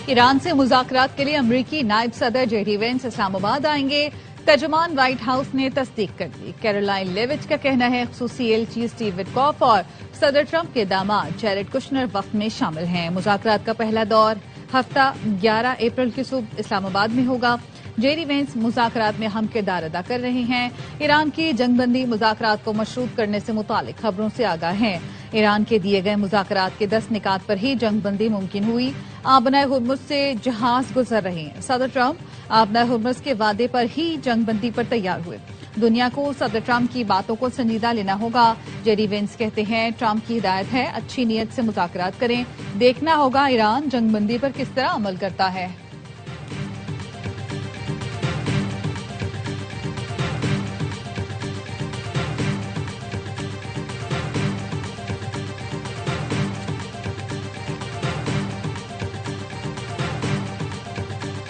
ایران سے مذاکرات کے لیے امریکی نائب صدر جے ڈی وینس اسلام آباد آئیں گے۔ ترجمان وائٹ ہاؤس نے تصدیق کر دی۔ کیرولائن لیوچ کا کہنا ہے خصوصی ایلچی اسٹیو وٹکاف اور صدر ٹرمپ کے داماد جیریڈ کشنر وقت میں شامل ہیں۔ مذاکرات کا پہلا دور ہفتہ 11 اپریل کی صبح اسلام آباد میں ہوگا۔ جے ڈی وینس مذاکرات میں اہم کردار ادا کر رہے ہیں۔ ایران کی جنگ بندی مذاکرات کو مشروط کرنے سے متعلق خبروں سے آگاہ ہیں۔ ایران کے دیے گئے مذاکرات کے 10 نکات پر ہی جنگ بندی ممکن ہوئی۔ آبنائے ہرمز سے جہاز گزر رہے ہیں۔ صدر ٹرمپ آبنائے ہرمز کے وعدے پر ہی جنگ بندی پر تیار ہوئے۔ دنیا کو صدر ٹرمپ کی باتوں کو سنجیدہ لینا ہوگا۔ جے ڈی وینس کہتے ہیں ٹرمپ کی ہدایت ہے اچھی نیت سے مذاکرات کریں، دیکھنا ہوگا ایران جنگ بندی پر کس طرح عمل کرتا ہے۔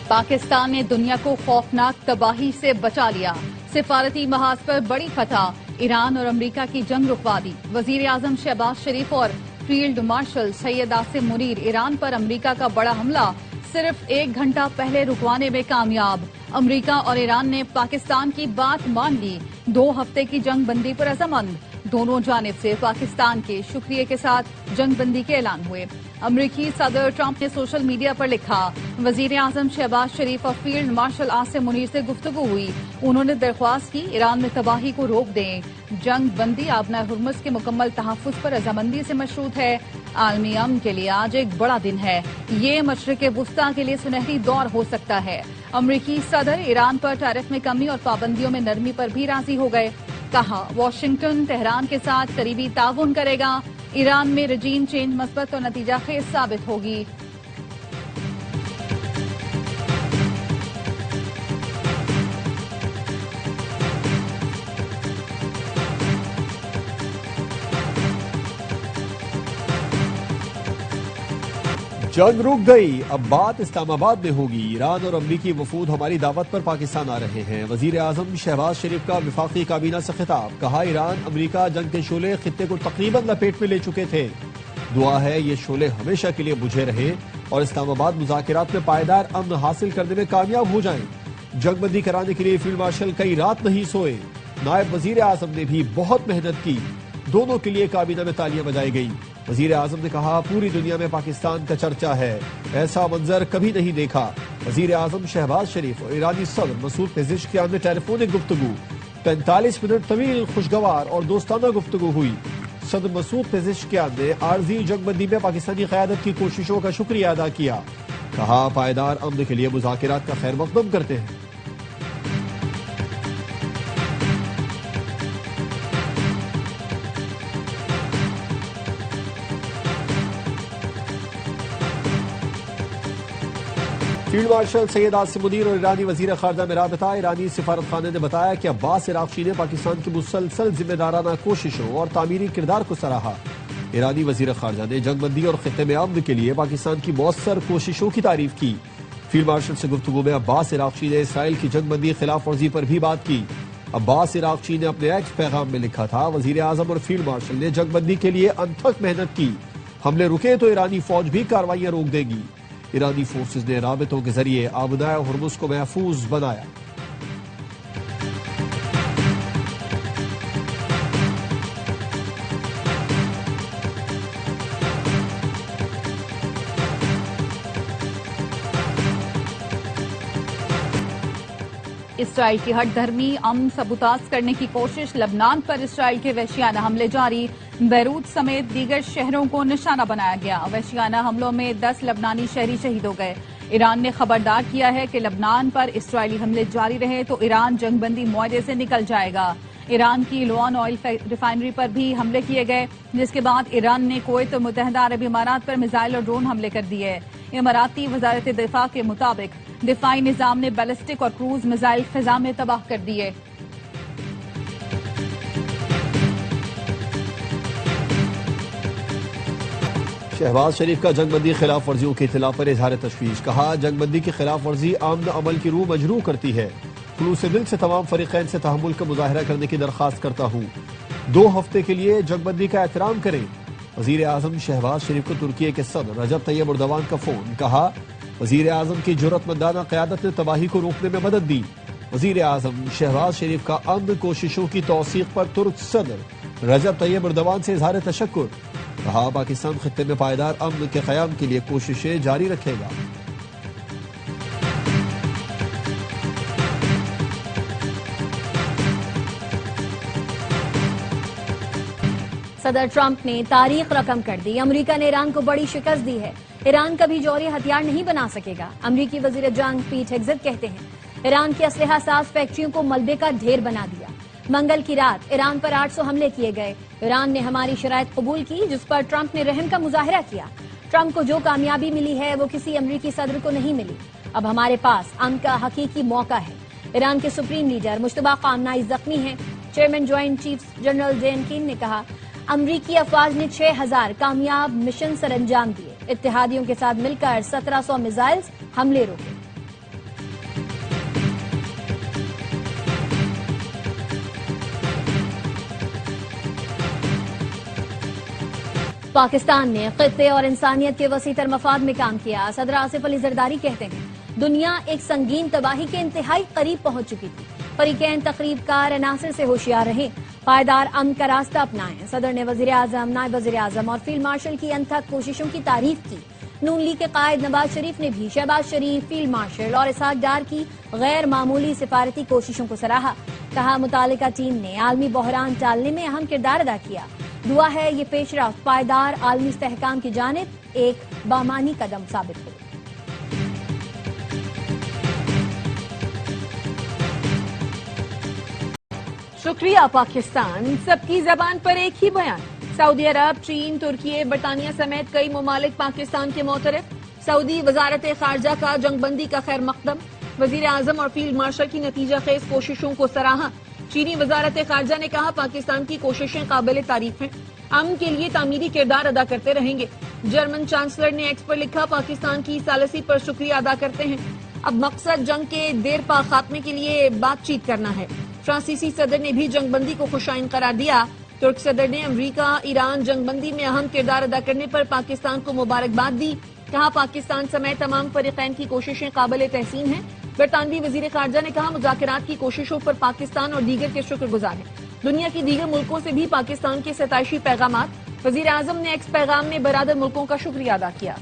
پاکستان نے دنیا کو خوفناک تباہی سے بچا لیا۔ سفارتی محاذ پر بڑی فتح، ایران اور امریکہ کی جنگ رکوا دی۔ وزیر اعظم شہباز شریف اور فیلڈ مارشل سید عاصم منیر ایران پر امریکہ کا بڑا حملہ صرف 1 گھنٹہ پہلے رکوانے میں کامیاب۔ امریکہ اور ایران نے پاکستان کی بات مان لی۔ 2 ہفتے کی جنگ بندی پر عزمند، دونوں جانب سے پاکستان کے شکریہ کے ساتھ جنگ بندی کے اعلان ہوئے۔ امریکی صدر ٹرمپ نے سوشل میڈیا پر لکھا، وزیر اعظم شہباز شریف اور فیلڈ مارشل عاصم منیر سے گفتگو ہوئی۔ انہوں نے درخواست کی ایران میں تباہی کو روک دیں۔ جنگ بندی آبنائے ہرمز کے مکمل تحفظ پر رضامندی سے مشروط ہے۔ عالمی امن کے لیے آج ایک بڑا دن ہے۔ یہ مشرق وسطیٰ کے لیے سنہری دور ہو سکتا ہے۔ امریکی صدر ایران پر ٹیرف میں کمی اور پابندیوں میں نرمی پر بھی راضی ہو گئے۔ کہا واشنگٹن تہران کے ساتھ قریبی تعاون کرے گا۔ ایران میں رجیم چینج مثبت اور نتیجہ خیز ثابت ہوگی۔ جنگ رک گئی، اب بات اسلام آباد میں ہوگی۔ ایران اور امریکی وفود ہماری دعوت پر پاکستان آ رہے ہیں۔ وزیر اعظم شہباز شریف کا وفاقی کابینہ سے خطاب، کہا ایران امریکہ جنگ کے شعلے خطے کو تقریباً لپیٹ میں لے چکے تھے، دعا ہے یہ شعلے ہمیشہ کے لیے بجھے رہے اور اسلام آباد مذاکرات میں پائیدار امن حاصل کرنے میں کامیاب ہو جائیں۔ جنگ بندی کرانے کے لیے فیلڈ مارشل کئی رات نہیں سوئے۔ نائب وزیر اعظم نے بھی بہت محنت کی، دونوں کے لیے کابینہ میں تالیاں بجائی گئی۔ وزیر اعظم نے کہا پوری دنیا میں پاکستان کا چرچا ہے، ایسا منظر کبھی نہیں دیکھا۔ وزیر اعظم شہباز شریف اور ایرانی صدر مسعود پزشکیان میں ٹیلی فونک گفتگو، 45 منٹ طویل خوشگوار اور دوستانہ گفتگو ہوئی۔ صدر مسعود پزشکیان نے عارضی جنگ بندی میں پاکستانی قیادت کی کوششوں کا شکریہ ادا کیا، کہا پائیدار امن کے لیے مذاکرات کا خیر مقدم کرتے ہیں۔ فیلڈ مارشل سید عاصم منیر اور ایرانی وزیر خارجہ میں رابطہ۔ ایرانی سفارت خانے نے بتایا کہ عباس عراقچی نے پاکستان کی مسلسل ذمہ دارانہ کوششوں اور تعمیری کردار کو سراہا۔ ایرانی وزیر خارجہ نے جنگ بندی اور خطے میں امن کے لیے پاکستان کی مؤثر کوششوں کی تعریف کی۔ فیلڈ مارشل سے گفتگو میں عباس عراقچی نے اسرائیل کی جنگ بندی خلاف ورزی پر بھی بات کی۔ عباس عراقچی نے اپنے ایکس پیغام میں لکھا تھا، وزیر اعظم اور فیلڈ مارشل نے جنگ بندی کے لیے انتھک محنت کی، حملے رکے تو ایرانی فوج بھی کارروائیاں روک دے گی۔ ایرانی فورسز نے رابطوں کے ذریعے آبنائے ہرمز کو محفوظ بنایا۔ اسرائیل کی ہٹ دھرمی امن سبوتاژ کرنے کی کوشش، لبنان پر اسرائیل کے وحشیانہ حملے جاری، بیروت سمیت دیگر شہروں کو نشانہ بنایا گیا۔ وحشیانہ حملوں میں 10 لبنانی شہری شہید ہو گئے۔ ایران نے خبردار کیا ہے کہ لبنان پر اسرائیلی حملے جاری رہے تو ایران جنگ بندی معاہدے سے نکل جائے گا۔ ایران کی لوان آئل ریفائنری پر بھی حملے کیے گئے، جس کے بعد ایران نے کویت اور متحدہ عرب امارات پر میزائل اور ڈرون حملے کر دیے۔ اماراتی وزارت دفاع کے مطابق دفاعی نظام نے بیلسٹک اور کروز میزائل فضا میں تباہ کر دیے۔ شہباز شریف کا جنگ بندی خلاف ورزیوں کی اطلاع پر اظہار تشویش، کہا جنگ بندی کی خلاف ورزی امن عمل کی روح مجروح کرتی ہے، خلوص دل سے تمام فریقین سے تحمل کا مظاہرہ کرنے کی درخواست کرتا ہوں۔ 2 ہفتے کے لیے جنگ بندی کا احترام کریں۔ وزیر اعظم شہباز شریف کو ترکی کے صدر رجب طیب اردوان کا فون، کہا وزیر اعظم کی جرأت مندانہ قیادت نے تباہی کو روکنے میں مدد دی. وزیر اعظم شہباز شریف کا امن کوششوں کی توثیق پر ترک صدر رجب طیب اردوان سے اظہار تشکر. کہا پاکستان خطے میں پائیدار امن کے قیام کے لیے کوششیں جاری رکھے گا. صدر ٹرمپ نے تاریخ رقم کر دی. امریکہ نے ایران کو بڑی شکست دی ہے. ایران کبھی جوہری ہتھیار نہیں بنا سکے گا. امریکی وزیر جنگ پیٹ ہیگزٹ کہتے ہیں ایران کی اسلحہ ساز فیکٹریوں کو ملبے کا ڈھیر بنا دیا. منگل کی رات ایران پر 800 حملے کیے گئے. ایران نے ہماری شرائط قبول کی جس پر ٹرمپ نے رحم کا مظاہرہ کیا. ٹرمپ کو جو کامیابی ملی ہے وہ کسی امریکی صدر کو نہیں ملی. اب ہمارے پاس امن کا حقیقی موقع ہے. ایران کے سپریم لیڈر مشتبہ خامنہئی زخمی ہیں. Chairman joint chief general J N Caine نے کہا امریکی افواج نے 6000 کامیاب مشن سر انجام دیے. اتحادیوں کے ساتھ مل کر 1700 میزائلز حملے روکے. پاکستان نے خطے اور انسانیت کے وسیع تر مفاد میں کام کیا. صدر آصف علی زرداری کہتے ہیں دنیا ایک سنگین تباہی کے انتہائی قریب پہنچ چکی تھی. فریقین تقریب کار عناصر سے ہوشیار رہیں. پائیدار امن کا راستہ اپنائیں. صدر نے وزیر اعظم، نائب وزیر اعظم اور فیلڈ مارشل کی انتھک کوششوں کی تعریف کی. نون لیگ کے قائد نواز شریف نے بھی شہباز شریف، فیلڈ مارشل اور اسحاق ڈار کی غیر معمولی سفارتی کوششوں کو سراہا. کہا متعلقہ ٹیم نے عالمی بحران ٹالنے میں اہم کردار ادا کیا. دعا ہے یہ پیش رفت پائیدار عالمی استحکام کی جانب ایک بامانی قدم ثابت ہو. شکریہ پاکستان. سب کی زبان پر ایک ہی بیان. سعودی عرب، چین، ترکی، برطانیہ سمیت کئی ممالک پاکستان کے معترف. سعودی وزارت خارجہ کا جنگ بندی کا خیر مقدم. وزیر اعظم اور فیلڈ مارشل کی نتیجہ خیز کوششوں کو سراہا. چینی وزارت خارجہ نے کہا پاکستان کی کوششیں قابل تعریف ہیں. امن کے لیے تعمیری کردار ادا کرتے رہیں گے. جرمن چانسلر نے ایکس پر لکھا پاکستان کی ثالثی پر شکریہ ادا کرتے ہیں. اب مقصد جنگ کے دیر پا خاتمے کے لیے بات چیت کرنا ہے. فرانسیسی صدر نے بھی جنگ بندی کو خوشائن قرار دیا. ترک صدر نے امریکہ ایران جنگ بندی میں اہم کردار ادا کرنے پر پاکستان کو مبارکباد دی. کہا پاکستان سمیت تمام فریقین کی کوششیں قابل تحسین ہیں. برطانوی وزیر خارجہ نے کہا مذاکرات کی کوششوں پر پاکستان اور دیگر کے شکر گزار ہیں. دنیا کی دیگر ملکوں سے بھی پاکستان کے ستائشی پیغامات. وزیر اعظم نے ایکس پیغام میں برادر ملکوں کا شکریہ ادا کیا.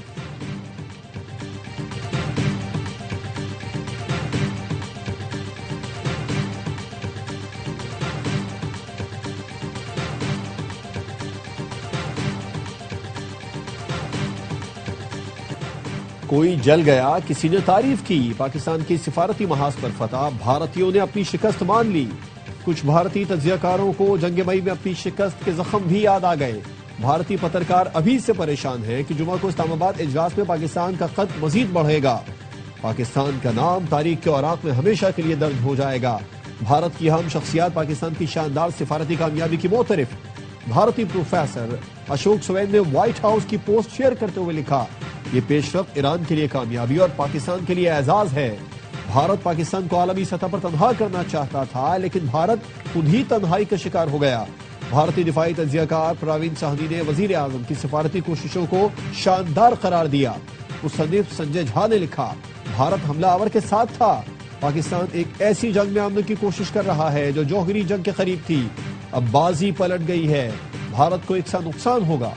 کوئی جل گیا، کسی نے تعریف کی. پاکستان کی سفارتی محاذ پر فتح. بھارتیوں نے اپنی شکست مان لی. کچھ بھارتی تجزیہ کاروں کو جنگ مئی میں اپنی شکست کے زخم بھی یاد آ گئے. بھارتی پترکار ابھی سے پریشان ہیں کہ جمعہ کو اسلام آباد اجلاس میں پاکستان کا خط مزید بڑھے گا. پاکستان کا نام تاریخ کے اوراق میں ہمیشہ کے لیے درج ہو جائے گا. بھارت کی اہم شخصیات پاکستان کی شاندار سفارتی کامیابی کی معترف. بھارتی پروفیسر اشوک سوین نے وائٹ ہاؤس کی پوسٹ شیئر کرتے ہوئے لکھا یہ پیش رفت ایران کے لیے کامیابی اور پاکستان کے لیے اعزاز ہے. بھارت پاکستان کو عالمی سطح پر تنہا کرنا چاہتا تھا لیکن بھارت خود ہی تنہائی کا شکار ہو گیا. بھارتی دفاعی تجزیہ کار پراوین سہنی نے وزیر اعظم کی سفارتی کوششوں کو شاندار قرار دیا. مصنف سنجے جھا نے لکھا بھارت حملہ آور کے ساتھ تھا. پاکستان ایک ایسی جنگ میں آمنے کی کوشش کر رہا ہے جو جوہری جنگ کے قریب تھی. اب بازی پلٹ گئی ہے. بھارت کو یکساں نقصان ہوگا.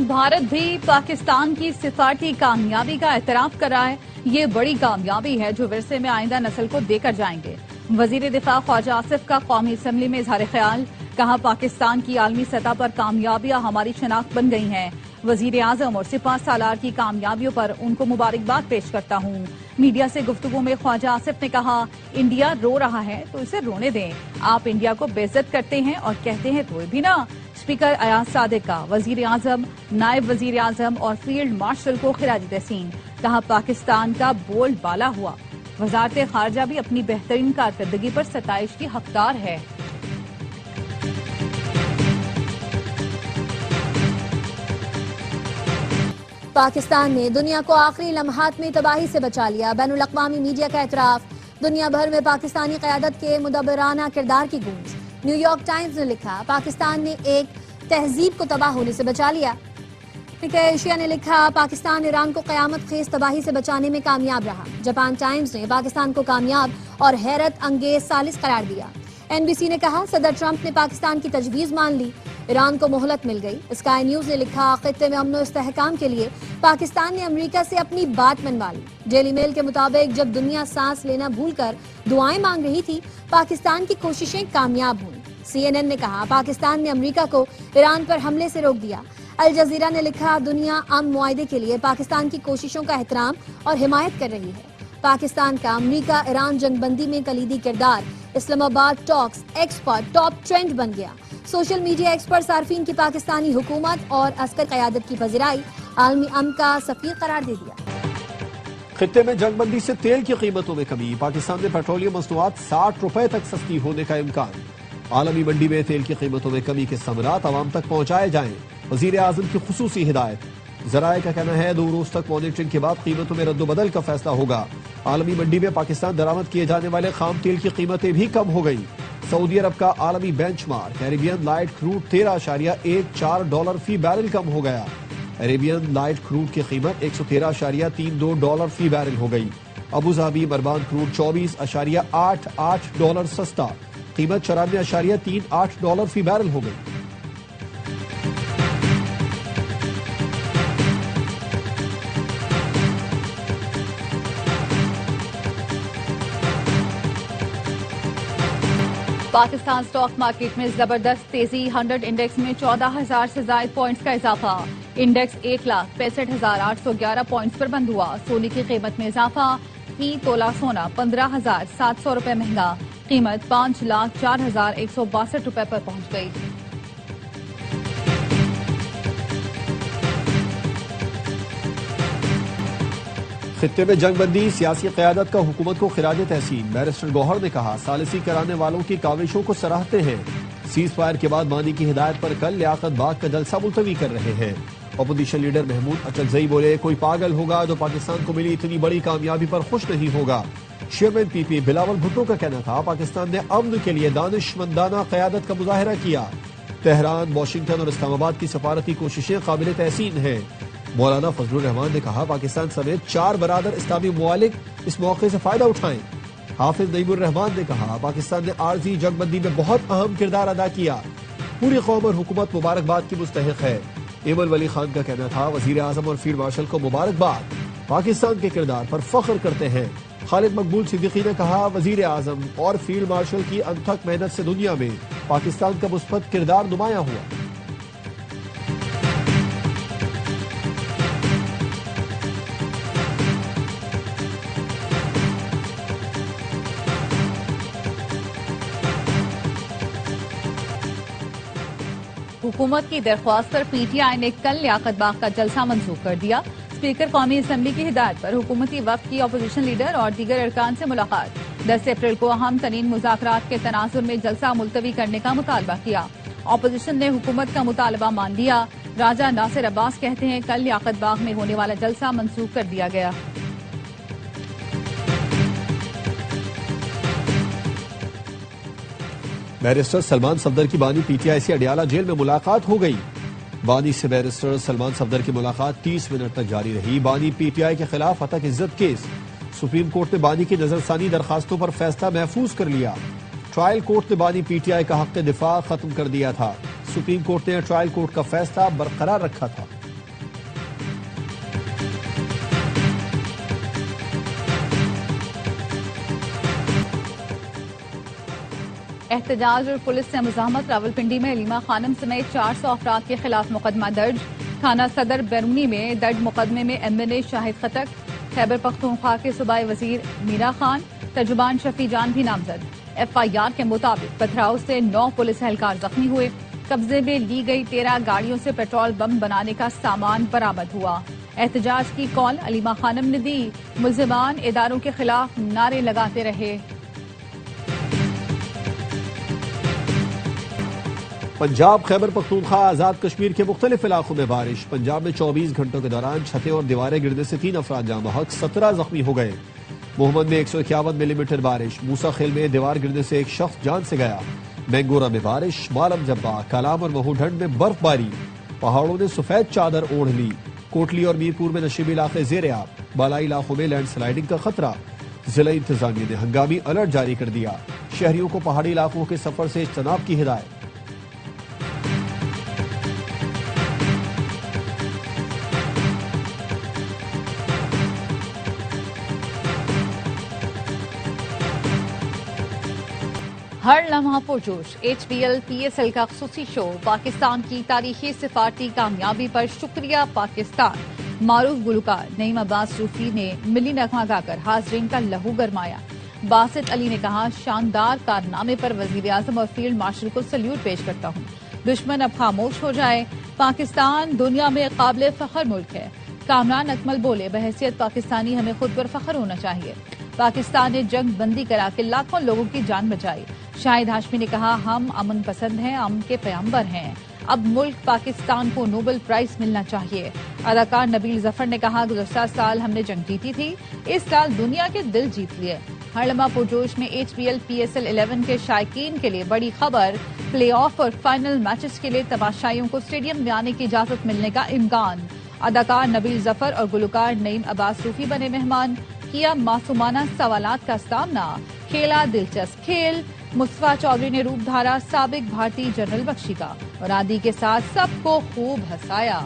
بھارت بھی پاکستان کی سفارتی کامیابی کا اعتراف کر رہا ہے. یہ بڑی کامیابی ہے جو ورثے میں آئندہ نسل کو دے کر جائیں گے. وزیر دفاع خواجہ آصف کا قومی اسمبلی میں اظہار خیال. کہا پاکستان کی عالمی سطح پر کامیابیاں ہماری شناخت بن گئی ہیں. وزیر اعظم اور سپہ سالار کی کامیابیوں پر ان کو مبارکباد پیش کرتا ہوں. میڈیا سے گفتگو میں خواجہ آصف نے کہا انڈیا رو رہا ہے تو اسے رونے دیں. آپ انڈیا کو بے عزت کرتے ہیں اور کہتے ہیں تو بھی نا. اسپیکر ایاز صادق کا وزیر اعظم، نائب وزیر اعظم اور فیلڈ مارشل کو خراج تحسین. کہا پاکستان کا بول بالا ہوا. وزارت خارجہ بھی اپنی بہترین کارکردگی پر ستائش کی حقدار ہے. پاکستان نے دنیا کو آخری لمحات میں تباہی سے بچا لیا. بین الاقوامی میڈیا کا اعتراف. دنیا بھر میں پاکستانی قیادت کے مدبرانہ کردار کی گونج۔ نیو یارک ٹائمز نے لکھا پاکستان نے ایک تہذیب کو تباہ ہونے سے بچا لیا۔ ایشیا نے لکھا پاکستان ایران کو قیامت خیز تباہی سے بچانے میں کامیاب رہا۔ جاپان ٹائمز نے پاکستان کو کامیاب اور حیرت انگیز ثالث قرار دیا۔ NBC نے کہا صدر ٹرمپ نے پاکستان کی تجویز مان لی، ایران کو مہلت مل گئی۔ اسکائی نیوز نے لکھا خطے میں امن و استحکام کے لیے پاکستان نے امریکہ سے اپنی بات منوا لی۔ ڈیلی میل کے مطابق جب دنیا سانس لینا بھول کر دعائیں مانگ رہی تھی، پاکستان کی کوششیں کامیاب ہوئیں۔ CNN نے کہا پاکستان نے امریکہ کو ایران پر حملے سے روک دیا۔ الجزیرہ نے لکھا دنیا امن معاہدے کے لیے پاکستان کی کوششوں کا احترام اور حمایت کر رہی ہے۔ پاکستان کا امریکہ ایران جنگ بندی میں کلیدی کردار، اسلام آباد ٹاکس ایکس پر ٹاپ ٹرینڈ بن گیا۔ سوشل میڈیا ایکس پر صارفین کی پاکستانی حکومت اور عسکر قیادت کی پذیرائی عالمی امن کا سفیر قرار دے دیا۔ خطے میں جنگ بندی سے تیل کی قیمتوں میں کمی، پاکستان میں پیٹرولیم مصنوعات 60 روپے تک سستی ہونے کا امکان۔ عالمی منڈی میں تیل کی قیمتوں میں کمی کے ثمرات عوام تک پہنچائے جائیں، وزیر اعظم کی خصوصی ہدایت۔ ذرائع کا کہنا ہے 2 روز تک مانیٹرنگ کے بعد قیمتوں میں رد و بدل کا فیصلہ ہوگا۔ عالمی منڈی میں پاکستان درآمد کیے جانے والے خام تیل کی قیمتیں بھی کم ہو گئی۔ سعودی عرب کا عالمی بینچ مارک ایریبین لائٹ کروڈ $13.14 فی بیرل کم ہو گیا۔ ایریبین لائٹ کروڈ کی قیمت $113.32 فی بیرل ہو گئی۔ ابو ظہبی مربان کروڈ $24.88 سستا، قیمت $94.38 فی بیرل ہو گئی۔ پاکستان سٹاک مارکیٹ میں زبردست تیزی، 100 انڈیکس میں 14,000 سے زائد پوائنٹس کا اضافہ۔ انڈیکس 1,65,811 پوائنٹس پر بند ہوا۔ سونے کی قیمت میں اضافہ، فی تولہ سونا 15,700 روپے مہنگا، قیمت 5,04,162 روپے پر پہنچ گئی۔ خطے میں جنگ بندی، سیاسی قیادت کا حکومت کو خراج تحسین۔ بیرسٹر گوہر نے کہا ثالثی کرانے والوں کی کاوشوں کو سراہتے ہیں۔ سیز فائر کے بعد مانی کی ہدایت پر کل لیاقت باغ کا جلسہ ملتوی کر رہے ہیں۔ اپوزیشن لیڈر محمود اچکزئی بولے کوئی پاگل ہوگا جو پاکستان کو ملی اتنی بڑی کامیابی پر خوش نہیں ہوگا۔ چیئرمین PP بلاول بھٹو کا کہنا تھا پاکستان نے امن کے لیے دانشمندانہ قیادت کا مظاہرہ کیا۔ تہران، واشنگٹن اور اسلام آباد کی سفارتی کوششیں قابل تحسین ہیں۔ مولانا فضل الرحمان نے کہا پاکستان سمیت 4 برادر اسلامی ممالک اس موقع سے فائدہ اٹھائیں۔ حافظ نعیم الرحمان نے کہا پاکستان نے عارضی جنگ بندی میں بہت اہم کردار ادا کیا، پوری قوم اور حکومت مبارکباد کی مستحق ہے۔ ایمن ولی خان کا کہنا تھا وزیر اعظم اور فیلڈ مارشل کو مبارکباد، پاکستان کے کردار پر فخر کرتے ہیں۔ خالد مقبول صدیقی نے کہا وزیر اعظم اور فیلڈ مارشل کی انتھک محنت سے دنیا میں پاکستان کا مثبت کردار نمایاں ہوا۔ حکومت کی درخواست پر PTI نے کل لیاقت باغ کا جلسہ منسوخ کر دیا۔ اسپیکر قومی اسمبلی کی ہدایت پر حکومتی وفد کی اپوزیشن لیڈر اور دیگر ارکان سے ملاقات۔ 10 اپریل کو اہم ترین مذاکرات کے تناظر میں جلسہ ملتوی کرنے کا مطالبہ کیا۔ اپوزیشن نے حکومت کا مطالبہ مان لیا۔ راجہ ناصر عباس کہتے ہیں کل لیاقت باغ میں ہونے والا جلسہ منسوخ کر دیا گیا۔ بیرسٹر سلمان صفدر کی بانی PTI سے اڈیالہ جیل میں ملاقات ہو گئی۔ بانی سے بیرسٹر سلمان صفدر کی ملاقات 30 منٹ تک جاری رہی۔ بانی PTI کے خلاف ہتک عزت کیس، سپریم کورٹ نے بانی کی نظر ثانی درخواستوں پر فیصلہ محفوظ کر لیا۔ ٹرائل کورٹ نے بانی PTI کا حق دفاع ختم کر دیا تھا۔ سپریم کورٹ نے ٹرائل کورٹ کا فیصلہ برقرار رکھا تھا۔ احتجاج اور پولیس سے مزاحمت، راولپنڈی میں علیمہ خانم سمیت 400 افراد کے خلاف مقدمہ درج۔ تھانہ صدر بیرونی میں درج مقدمے میں MNA شاہد خٹک، خیبر پختونخوا کے صوبائی وزیر میرا خان، ترجمان شفیع جان بھی نامزد۔ FIR کے مطابق پتھراؤ سے 9 پولیس اہلکار زخمی ہوئے۔ قبضے میں لی گئی 13 گاڑیوں سے پیٹرول بم بنانے کا سامان برآمد ہوا۔ احتجاج کی کال علیمہ خانم نے دی، ملزمان اداروں کے خلاف نعرے لگاتے رہے۔ پنجاب خیبر پختونخوا آزاد کشمیر کے مختلف علاقوں میں بارش۔ پنجاب میں 24 گھنٹوں کے دوران چھتیں اور دیواریں گرنے سے 3 افراد جاں بحق، 17 زخمی ہو گئے۔ محمد میں 151 ملی میٹر بارش، موسیٰ خیل میں دیوار گرنے سے ایک شخص جان سے گیا، مینگورہ میں بارش، مالم جبہ، کالام اور مہو ڈھنڈ میں برف باری، پہاڑوں نے سفید چادر اوڑھ لی، کوٹلی اور میرپور میں نشیبی علاقے زیر آب، بالائی علاقوں میں لینڈ سلائیڈنگ کا خطرہ، ضلع انتظامیہ نے ہنگامی الرٹ جاری کر دیا، شہریوں کو پہاڑی علاقوں کے سفر سے اجتناب کی ہدایت۔ ہر لمحہ پرجوش HBL PSL کا خصوصی شو، پاکستان کی تاریخی سفارتی کامیابی پر شکریہ پاکستان، معروف گلوکار نعیم عباس صوفی نے ملی نغمہ گا کر حاضرین کا لہو گرمایا۔ باسط علی نے کہا، شاندار کارنامے پر وزیر اعظم اور فیلڈ مارشل کو سلیوٹ پیش کرتا ہوں، دشمن اب خاموش ہو جائے، پاکستان دنیا میں قابل فخر ملک ہے۔ کامران اکمل بولے، بحیثیت پاکستانی ہمیں خود پر فخر ہونا چاہیے، پاکستان نے جنگ بندی کرا کے لاکھوں لوگوں کی جان بچائی۔ شاہد ہاشمی نے کہا، ہم امن پسند ہیں، امن کے پیغمبر ہیں، اب ملک پاکستان کو نوبل پرائز ملنا چاہیے۔ اداکار نبیل ظفر نے کہا، گزشتہ سال ہم نے جنگ جیتی تھی، اس سال دنیا کے دل جیت لیے۔ ہر لمحہ پرجوش میں HBL PSL 11 کے شائقین کے لیے بڑی خبر، پلے آف اور فائنل میچز کے لیے تماشائیوں کو اسٹیڈیم میں آنے کی اجازت ملنے کا امکان۔ اداکار نبیل ظفر اور گلوکار نعیم عباس صوفی بنے مہمان، کیا معصومانہ سوالات کا سامنا، کھیلا دلچسپ کھیل، مصطفیٰ چودھری نے روپ دھارا سابق بھارتی جنرل بخشی کا، اور آدی کے ساتھ سب کو خوب ہنسایا۔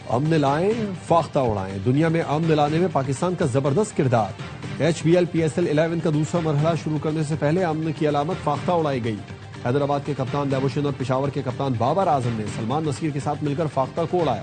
امن لائیں، فاختہ اڑائیں، دنیا میں امن لانے میں پاکستان کا زبردست کردار۔ HBL PSL 11 کا دوسرا مرحلہ شروع کرنے سے پہلے امن کی علامت فاختہ اڑائی گئی۔ حیدرآباد کے کپتان دیوشن اور پشاور کے کپتان بابر اعظم نے سلمان نصیر کے ساتھ مل کر فاختہ کو اڑایا۔